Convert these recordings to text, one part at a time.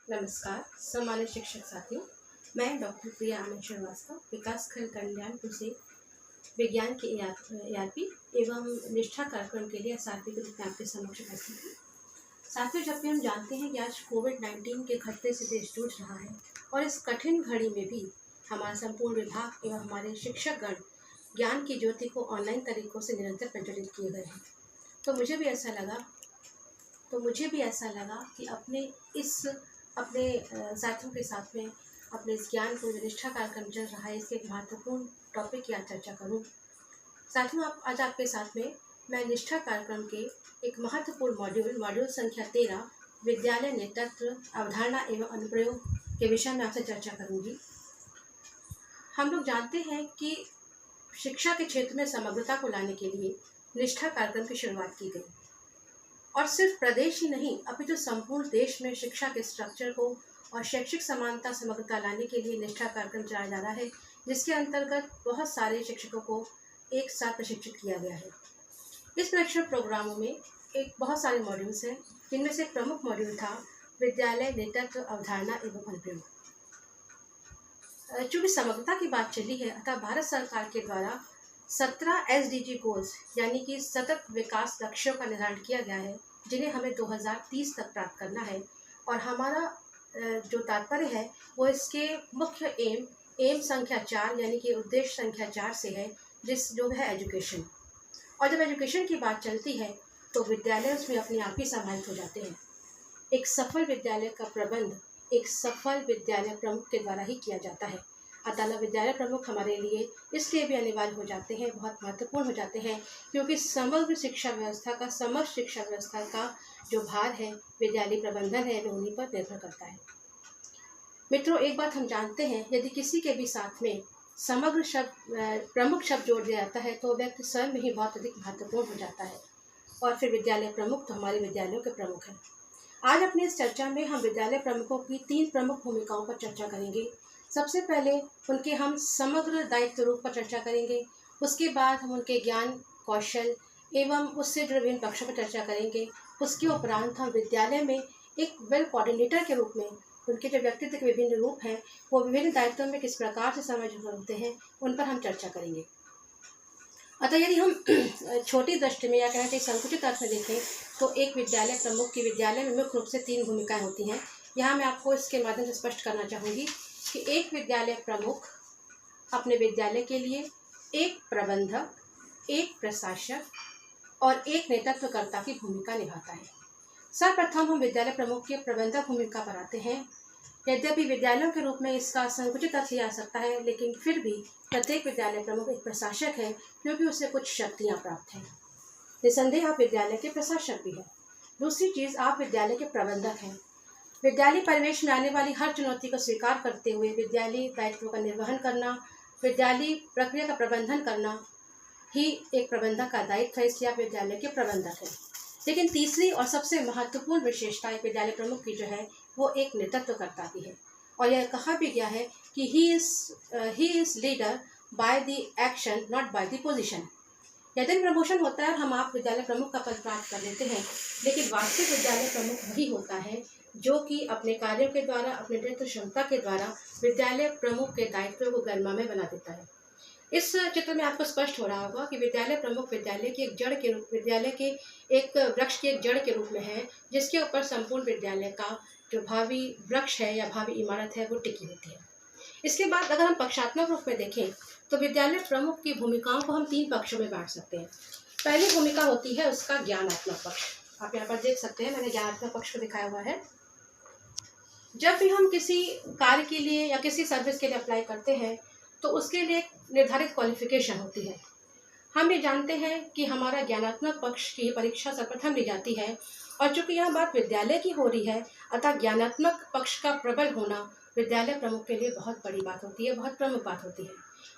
नमस्कार सम्मानित शिक्षक साथियों। मैं डॉक्टर प्रिया आनंद श्रीवास्तव विकासखंड कल्याणपुर से विज्ञान के ARP एवं निष्ठा कार्यक्रम के लिए SRP के रूप में आपके समक्ष उपस्थित हूँ। साथियों, जबकि हम जानते हैं कि आज कोविड-19 के खतरे से देश जूझ रहा है और इस कठिन घड़ी में भी हमारा संपूर्ण विभाग एवं हमारे शिक्षकगण ज्ञान की ज्योति को ऑनलाइन तरीकों से निरंतर प्रज्वलित किए गए हैं। तो मुझे भी ऐसा लगा कि अपने साथियों के साथ में अपने इस ज्ञान को जो निष्ठा कार्यक्रम चल रहा है इसके एक महत्वपूर्ण टॉपिक की आज चर्चा करूं। साथियों, आज आपके साथ में मैं निष्ठा कार्यक्रम के एक महत्वपूर्ण मॉड्यूल संख्या 13 विद्यालय नेतृत्व अवधारणा एवं अनुप्रयोग के विषय में आपसे चर्चा करूंगी। हम लोग जानते हैं कि शिक्षा के क्षेत्र में समग्रता को लाने के लिए निष्ठा कार्यक्रम की शुरुआत की गई और सिर्फ प्रदेश ही नहीं अपितु संपूर्ण देश में शिक्षा के स्ट्रक्चर को और शैक्षिक समानता समग्रता लाने के लिए निष्ठा कार्यक्रम चलाया जा रहा है, जिसके अंतर्गत बहुत सारे शिक्षकों को एक साथ प्रशिक्षित किया गया है। इस प्रशिक्षण प्रोग्रामों में बहुत सारे मॉड्यूल्स हैं, जिनमें से एक प्रमुख मॉड्यूल था विद्यालय नेतृत्व अवधारणा एवं अनुप्रयोग। चूँकि समग्रता की बात चली है, अतः भारत सरकार के द्वारा 17 SDG गोल्स यानी कि सतत विकास लक्ष्यों का निर्धारण किया गया है, जिन्हें हमें 2030 तक प्राप्त करना है। और हमारा जो तात्पर्य है वो इसके मुख्य एम संख्या 4 यानी कि उद्देश्य संख्या 4 से है, जो है एजुकेशन। और जब एजुकेशन की बात चलती है तो विद्यालय उसमें अपने आप ही समाहित हो जाते हैं। एक सफल विद्यालय का प्रबंध एक सफल विद्यालय प्रमुख के द्वारा ही किया जाता है। अतः विद्यालय प्रमुख हमारे लिए इसलिए भी अनिवार्य हो जाते हैं, बहुत महत्वपूर्ण हो जाते हैं, क्योंकि समग्र शिक्षा व्यवस्था का जो भार है विद्यालय प्रबंधन है वो उन्हीं पर निर्भर करता है। मित्रों, एक बात हम जानते हैं, यदि किसी के भी साथ में समग्र प्रमुख शब्द जोड़ दिया जाता है तो व्यक्ति स्वयं ही बहुत अधिक महत्वपूर्ण हो जाता है और फिर विद्यालय प्रमुख तो हमारे विद्यालयों के प्रमुख हैं। आज अपनी इस चर्चा में हम विद्यालय प्रमुखों की 3 प्रमुख भूमिकाओं पर चर्चा करेंगे। सबसे पहले उनके हम समग्र दायित्व रूप पर चर्चा करेंगे, उसके बाद हम उनके ज्ञान कौशल एवं उससे जुड़े विभिन्न पक्षों पर चर्चा करेंगे। उसके उपरांत हम विद्यालय में एक वेल कोऑर्डिनेटर के रूप में उनके जो व्यक्तित्व के विभिन्न रूप हैं वो विभिन्न दायित्वों में किस प्रकार से समायोजित होते हैं उन पर हम चर्चा करेंगे। अतः यदि हम छोटी दृष्टि में या कहना चाहिए संकुचित अर्थ में देखें तो एक विद्यालय प्रमुख की विद्यालय में मुख्य रूप से 3 भूमिकाएं होती हैं। यहाँ मैं आपको इसके माध्यम से स्पष्ट करना चाहूँगी कि एक विद्यालय प्रमुख अपने विद्यालय के लिए एक प्रबंधक, एक प्रशासक और एक नेतृत्वकर्ता की भूमिका निभाता है। सर्वप्रथम हम विद्यालय प्रमुख के प्रबंधक भूमिका पर आते हैं। यद्यपि विद्यालयों के रूप में इसका संकुचित अर्थ लिया जा सकता है, लेकिन फिर भी प्रत्येक विद्यालय प्रमुख एक प्रशासक है, क्योंकि उसे कुछ शक्तियाँ प्राप्त हैं। निसंदेह आप विद्यालय के प्रशासक भी हैं। दूसरी चीज़, आप विद्यालय के प्रबंधक हैं। विद्यालय परिवेश में आने वाली हर चुनौती को स्वीकार करते हुए विद्यालय दायित्वों का निर्वहन करना, विद्यालय प्रक्रिया का प्रबंधन करना ही एक प्रबंधक का दायित्व है, इसलिए आप विद्यालय के प्रबंधक हैं। लेकिन तीसरी और सबसे महत्वपूर्ण विशेषता एक विद्यालय प्रमुख की जो है वो एक नेतृत्वकर्ता की है। और यह कहा भी गया है कि he is leader by the action not by the position. यदि प्रमोशन होता है हम आप विद्यालय प्रमुख का पद प्राप्त कर लेते हैं, लेकिन वास्तविक विद्यालय प्रमुख वही होता है जो कि अपने कार्यों के द्वारा, अपने नेतृत्व क्षमता के द्वारा विद्यालय प्रमुख के दायित्व को गरिमामय बना देता है। इस चित्र में आपको स्पष्ट हो रहा होगा कि विद्यालय प्रमुख विद्यालय के एक वृक्ष के एक जड़ के रूप में है, जिसके ऊपर संपूर्ण विद्यालय का जो भावी वृक्ष है या भावी इमारत है वो टिकी होती है। इसके बाद अगर हम पक्षात्मक रूप में देखें तो विद्यालय प्रमुख की भूमिकाओं को हम 3 पक्षों में बांट सकते हैं। पहली भूमिका होती है उसका ज्ञानात्मक पक्ष। आप यहाँ पर देख सकते हैं, मैंने ज्ञानात्मक पक्ष को दिखाया हुआ है। जब भी हम किसी कार्य के लिए या किसी सर्विस के लिए अप्लाई करते हैं तो उसके लिए एक निर्धारित क्वालिफिकेशन होती है। हम ये जानते हैं कि हमारा ज्ञानात्मक पक्ष की परीक्षा सर्वप्रथम ली जाती है, और चूँकि यह बात विद्यालय की हो रही है अतः ज्ञानात्मक पक्ष का प्रबल होना विद्यालय प्रमुख के लिए बहुत बड़ी बात होती है, बहुत प्रमुख बात होती है।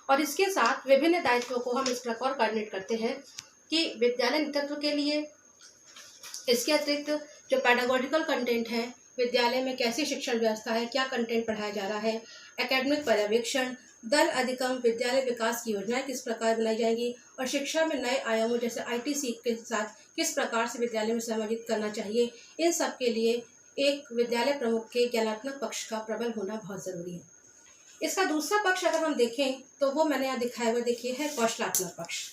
और इसके साथ विभिन्न दायित्वों को हम इस प्रकार कोऑर्डिनेट करते हैं कि विद्यालय नेतृत्व के लिए इसके अतिरिक्त जो पैडागोजिकल कंटेंट है, विद्यालय में कैसी शिक्षण व्यवस्था है, क्या कंटेंट पढ़ाया जा रहा है, एकेडमिक पर्यवेक्षण, दल अधिगम, विद्यालय विकास की योजनाएं किस प्रकार बनाई जाएंगी और शिक्षा में नए आयामों जैसे ITC के साथ किस प्रकार से विद्यालय में समायोजित करना चाहिए, इन सब के लिए एक विद्यालय प्रमुख के ज्ञानात्मक पक्ष का प्रबल होना बहुत ज़रूरी है। इसका दूसरा पक्ष अगर हम देखें तो वो मैंने यहाँ दिखाया हुआ देखिए है कौशलात्मक पक्ष।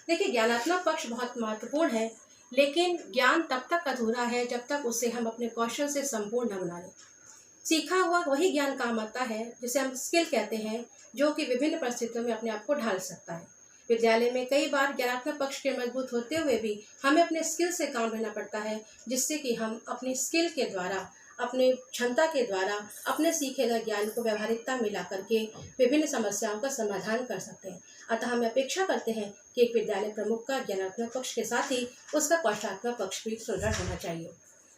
देखिए ज्ञानात्मक पक्ष बहुत महत्वपूर्ण है, लेकिन ज्ञान तब तक अधूरा है जब तक उसे हम अपने कौशल से संपूर्ण न बना लें। सीखा हुआ वही ज्ञान काम आता है जिसे हम स्किल कहते हैं, जो कि विभिन्न परिस्थितियों में अपने आप को ढाल सकता है। विद्यालय में कई बार ज्ञानात्मक पक्ष के मजबूत होते हुए भी हमें अपने स्किल से काम लेना पड़ता है, जिससे कि हम अपनी स्किल के द्वारा, अपने क्षमता के द्वारा अपने सीखे गए ज्ञान को व्यवहारिकता मिला करके विभिन्न समस्याओं का समाधान कर सकते हैं। अतः हम अपेक्षा करते हैं कि एक विद्यालय प्रमुख का ज्ञानात्मक पक्ष के साथ ही उसका कौशलात्मक पक्ष भी सुदृढ़ होना चाहिए।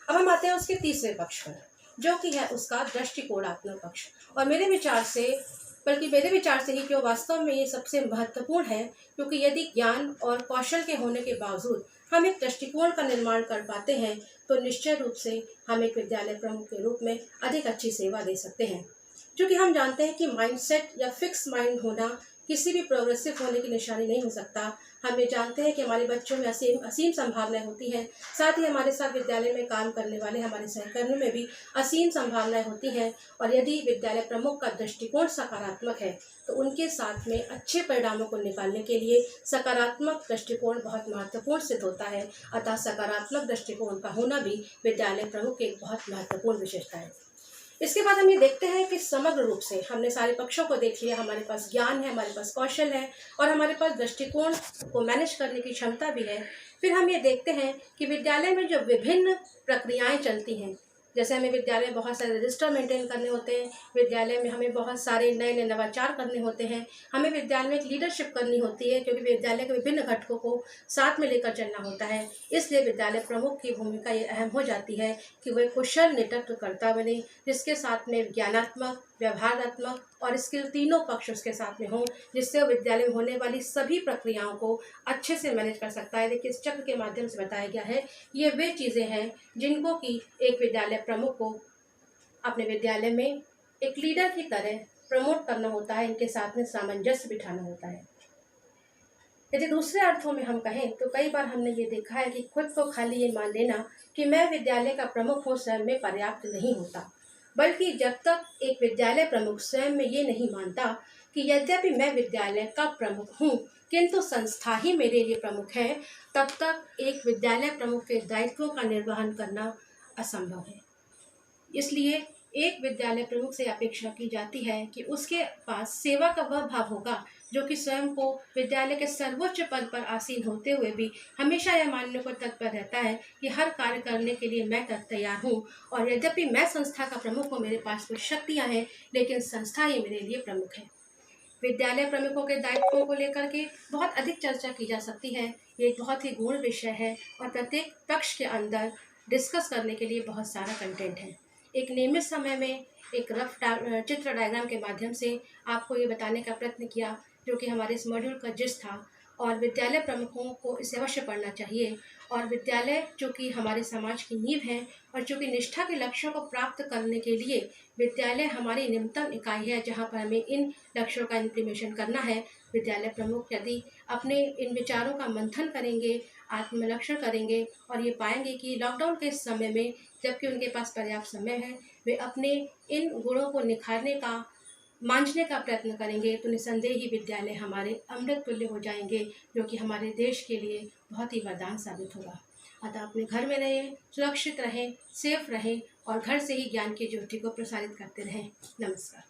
अब हम आते हैं उसके तीसरे पक्ष पर, जो कि है उसका दृष्टिकोणात्मक पक्ष। और मेरे विचार से ही जो वास्तव में ये सबसे महत्वपूर्ण है, क्योंकि यदि ज्ञान और कौशल के होने के बावजूद हम एक दृष्टिकोण का निर्माण कर पाते हैं तो निश्चय रूप से हम एक विद्यालय प्रमुख के रूप में अधिक अच्छी सेवा दे सकते हैं। क्योंकि हम जानते हैं कि माइंडसेट या फिक्स माइंड होना किसी भी प्रोग्रेसिव होने की निशानी नहीं हो सकता। हम ये जानते हैं कि हमारे बच्चों में असीम संभावनाएं होती हैं, साथ ही हमारे साथ विद्यालय में काम करने वाले हमारे सहकर्मियों में भी असीम संभावनाएं होती हैं। और यदि विद्यालय प्रमुख का दृष्टिकोण सकारात्मक है तो उनके साथ में अच्छे परिणामों को निकालने के लिए सकारात्मक दृष्टिकोण बहुत महत्वपूर्ण सिद्ध होता है। अतः सकारात्मक दृष्टिकोण का होना भी विद्यालय प्रमुख की एक बहुत महत्वपूर्ण विशेषता है। इसके बाद हम ये देखते हैं कि समग्र रूप से हमने सारे पक्षों को देख लिया। हमारे पास ज्ञान है, हमारे पास कौशल है और हमारे पास दृष्टिकोण को मैनेज करने की क्षमता भी है। फिर हम ये देखते हैं कि विद्यालय में जो विभिन्न प्रक्रियाएं चलती हैं, जैसे हमें विद्यालय में बहुत सारे रजिस्टर मेंटेन करने होते हैं, विद्यालय में हमें बहुत सारे नए नए नवाचार करने होते हैं, हमें विद्यालय में एक लीडरशिप करनी होती है, क्योंकि विद्यालय के विभिन्न घटकों को साथ में लेकर चलना होता है। इसलिए विद्यालय प्रमुख की भूमिका ये अहम हो जाती है कि वह कुशल नेतृत्वकर्ता बने, जिसके साथ में ज्ञानात्मक, व्यवहारात्मक और स्किल तीनों पक्ष उसके साथ में हों, जिससे वो विद्यालय में होने वाली सभी प्रक्रियाओं को अच्छे से मैनेज कर सकता है। देखिए इस चक्र के माध्यम से बताया गया है ये वे चीज़ें हैं जिनको कि एक विद्यालय प्रमुख को अपने विद्यालय में एक लीडर की तरह प्रमोट करना होता है, इनके साथ में सामंजस्य बिठाना होता है। यदि दूसरे अर्थों में हम कहें तो कई बार हमने ये देखा है कि खुद को खाली ये मान लेना कि मैं विद्यालय का प्रमुख हूँ स्वयं में पर्याप्त नहीं होता, बल्कि जब तक एक विद्यालय प्रमुख स्वयं में ये नहीं मानता कि यद्यपि मैं विद्यालय का प्रमुख हूँ किंतु संस्था ही मेरे लिए प्रमुख है, तब तक एक विद्यालय प्रमुख के दायित्वों का निर्वहन करना असंभव है। इसलिए एक विद्यालय प्रमुख से अपेक्षा की जाती है कि उसके पास सेवा का वह भाव होगा जो कि स्वयं को विद्यालय के सर्वोच्च पद पर आसीन होते हुए भी हमेशा यह मानने को तत्पर रहता है कि हर कार्य करने के लिए मैं तैयार हूँ, और यद्यपि मैं संस्था का प्रमुख हूँ, मेरे पास कुछ शक्तियाँ हैं, लेकिन संस्था ही मेरे लिए प्रमुख है। विद्यालय प्रमुखों के दायित्वों को लेकर के बहुत अधिक चर्चा की जा सकती है। ये एक बहुत ही गूढ़ विषय है और प्रत्येक पक्ष के अंदर डिस्कस करने के लिए बहुत सारा कंटेंट है। एक नियमित समय में एक रफ चित्र डायग्राम के माध्यम से आपको ये बताने का प्रयत्न किया, जो कि हमारे इस मॉड्यूल का जिस था। और विद्यालय प्रमुखों को इसे अवश्य पढ़ना चाहिए। और विद्यालय जो कि हमारे समाज की नींव है और जो कि निष्ठा के लक्ष्यों को प्राप्त करने के लिए विद्यालय हमारी निम्नतम इकाई है, जहाँ पर हमें इन लक्ष्यों का इम्प्लीमेशन करना है। विद्यालय प्रमुख यदि अपने इन विचारों का मंथन करेंगे, आत्मलक्षण करेंगे और ये पाएंगे कि लॉकडाउन के समय में जबकि उनके पास पर्याप्त समय है, वे अपने इन गुणों को निखारने का, मांझने का प्रयत्न करेंगे, तो निसंदेह ही विद्यालय हमारे अमृत तुल्य हो जाएंगे, जो कि हमारे देश के लिए बहुत ही वरदान साबित होगा। अतः अपने घर में रहें, सुरक्षित रहें, सेफ रहें और घर से ही ज्ञान की ज्योति को प्रसारित करते रहें। नमस्कार।